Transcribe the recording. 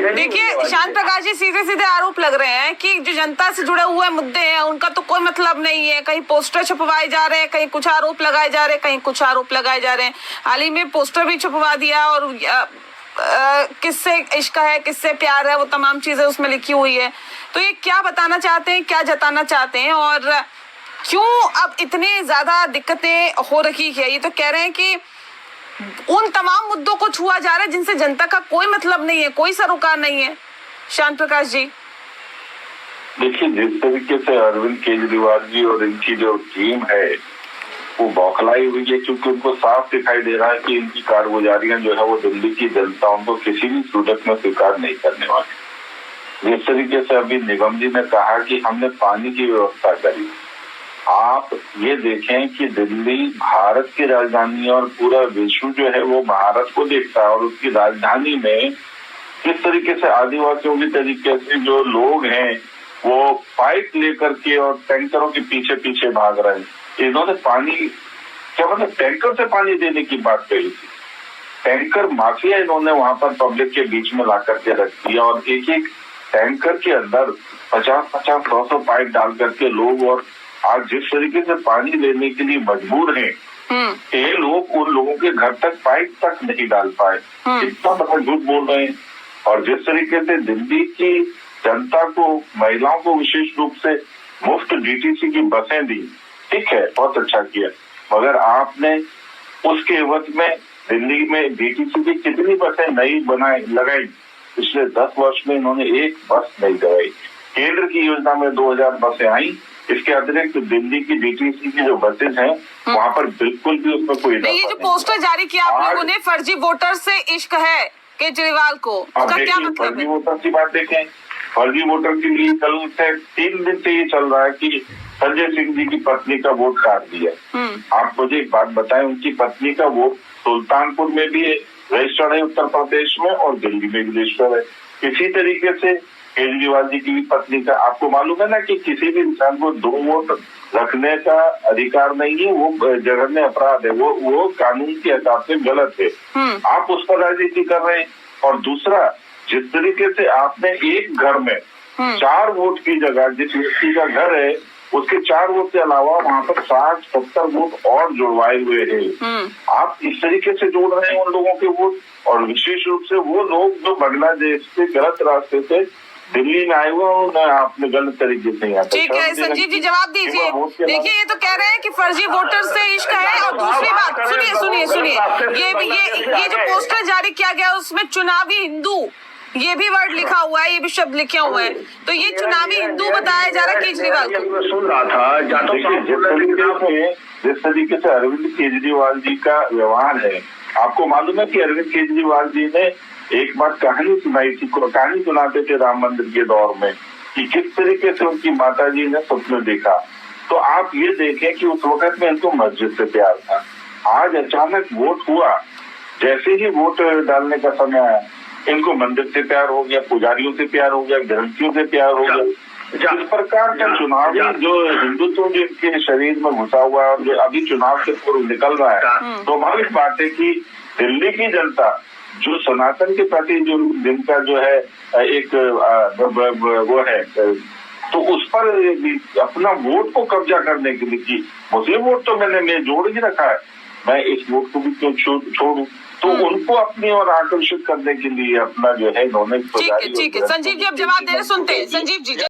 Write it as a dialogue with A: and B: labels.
A: देखिए शांत प्रकाश जी, सीधे सीधे आरोप लग रहे हैं कि जो जनता से जुड़े हुए मुद्दे हैं उनका तो कोई मतलब नहीं है। कहीं पोस्टर छपवाए जा रहे हैं, कहीं कुछ आरोप लगाए जा रहे हैं, कहीं कुछ आरोप लगाए जा रहे हैं। हाल ही में पोस्टर भी छपवा दिया और किससे इश्क है, किससे प्यार है, वो तमाम चीजें उसमें लिखी हुई है। तो ये क्या बताना चाहते हैं, क्या जताना चाहते हैं और क्यों अब इतनी ज्यादा दिक्कतें हो रही है? ये तो कह रहे हैं कि उन तमाम मुद्दों को छुआ जा रहा है जिनसे जनता का कोई मतलब नहीं है, कोई सरोकार नहीं है। शांत प्रकाश जी,
B: देखिए, जिस तरीके से अरविंद केजरीवाल जी और इनकी जो टीम है वो बौखलाई हुई है, क्योंकि उनको साफ दिखाई दे रहा है कि इनकी कारगुजारियां जो है वो दिल्ली की जनता उनको किसी भी सूरत में स्वीकार नहीं करने वाली। जिस तरीके से अभी निगम जी ने कहा कि हमने पानी की व्यवस्था करी, आप ये देखें कि दिल्ली भारत की राजधानी और पूरा विश्व जो है वो भारत को देखता है, और उसकी राजधानी में किस तरीके से आदिवासियों की तरीके से जो लोग हैं वो पाइप लेकर के और टैंकरों के पीछे पीछे भाग रहे हैं। इन्होंने पानी क्या मतलब टैंकर से पानी देने की बात कही थी। टैंकर माफिया इन्होंने वहां पर पब्लिक के बीच में ला करके रख दिया और एक एक टैंकर के अंदर 50-50, 100 पाइप डाल करके लोग, और आज जिस तरीके से पानी लेने के लिए मजबूर हैं, ये लोग उन लोगों के घर तक पाइप तक नहीं डाल पाए। इतना बड़ा झूठ बोल रहे हैं। और जिस तरीके से दिल्ली की जनता को, महिलाओं को विशेष रूप से मुफ्त डीटीसी की बसें दी, ठीक है, बहुत अच्छा किया, मगर आपने उसके एवज में दिल्ली में डीटीसी की कितनी बसें नई लगाई? पिछले 10 वर्ष में इन्होंने एक बस नहीं लगाई। केंद्र की योजना में 2000 बसें आई। इसके अतिरिक्त दिल्ली की डीटीसी की जो बसेज हैं वहाँ पर बिल्कुल भी उसमें कोई
A: नहीं। ये जो पोस्टर जारी किया आप लोगों ने, फर्जी वोटर से इश्क है केजरीवाल को, उसका क्या मतलब है?
B: फर्जी वोटर की बात देखें, फर्जी वोटर के लिए कल से 3 दिन से ये चल रहा है कि संजय सिंह जी की पत्नी का वोट काट दिया। आप मुझे एक बात बताएं, उनकी पत्नी का वोट सुल्तानपुर में भी रजिस्टर्ड है उत्तर प्रदेश में, और दिल्ली में भी रजिस्टर्ड है। इसी तरीके से केजरीवाल जी की भी पत्नी का, आपको मालूम है ना कि किसी भी इंसान को 2 वोट रखने का अधिकार नहीं है, वो जघन्य अपराध है, वो कानून के हिसाब से गलत है। आप उस पर राजनीति कर रहे हैं। और दूसरा, जिस तरीके से आपने एक घर में 4 वोट की जगह, जिस व्यक्ति का घर है उसके 4 वोट के अलावा वहाँ पर 60-70 वोट और जुड़वाए हुए हैं। आप इस तरीके से जोड़ रहे हैं उन लोगों के वोट, और विशेष रूप से वो लोग जो बांग्लादेश से गलत रास्ते से दिल्ली में आए हुए, आपने गलत तरीके से यहाँ।
A: ठीक है संजीव जी, जवाब दीजिए। देखिए, ये तो कह रहे हैं कि फर्जी वोटर से इश्क है, और दूसरी बात सुनिए, ये जो पोस्टर जारी किया गया उसमें चुनावी हिंदू, ये भी वर्ड लिखा हुआ है, ये भी शब्द लिखे हुए हैं, तो ये चुनावी हिंदू बताया जा रहा है केजरीवाल को।
B: सुन रहा था, जिस तरीके से अरविंद केजरीवाल जी का व्यवहार है, आपको मालूम है कि अरविंद केजरीवाल जी ने एक बार कहानी सुनाई थी, कहानी सुनाते थे राम मंदिर के दौर में, कि किस तरीके से उनकी माता जी ने स्वप्न देखा। तो आप ये देखें कि उस वक्त में इनको मस्जिद से प्यार था, आज अचानक वोट हुआ, जैसे ही वोट डालने का समय आया इनको मंदिर से प्यार हो गया, पुजारियों से प्यार हो गया, ग्रंथियों से प्यार हो गया। इस प्रकार का चुनावी जो हिंदुत्व जो इनके शरीर में घुसा हुआ है, जो अभी चुनाव से पूर्व निकल रहा है, तो स्वाभाविक बात है कि दिल्ली की जनता जो सनातन के प्रति जो जिनका जो है एक वो है, तो उस पर अपना वोट को कब्जा करने के लिए, कि मुस्लिम वोट तो मैंने जोड़ ही रखा है, मैं इस वोट को भी क्यों छोड़ूं, तो उनको अपनी ओर आकर्षित करने के लिए अपना जो है इन्होंने।
A: ठीक है संजीव जी, अब जवाब दे रहे, सुनते हैं संजीव जी।